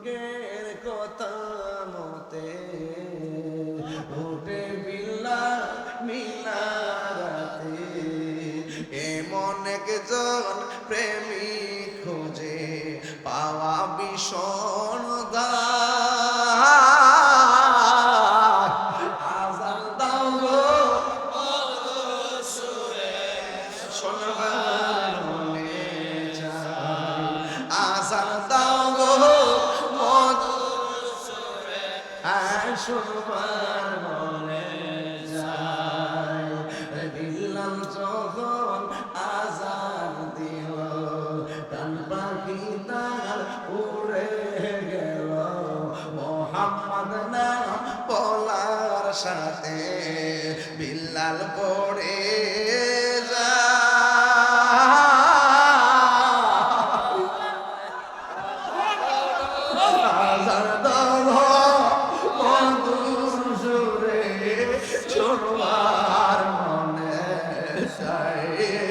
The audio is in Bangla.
বুকের কথা মতে উঠে বিল্লাল মিনারাতে এমন একজন প্রেমিক খোঁজে পাওয়া ভীষণ আজান দাও গো সোনার মনে চাই আজান দাও গো সোনার মনে যাই দিলাম যখন আজান দিল কান পাখি তার উড়ে গেল মোহাম্মদ নাম বলার সাথে বিল্লাল পড়ে সোনার মনে চাই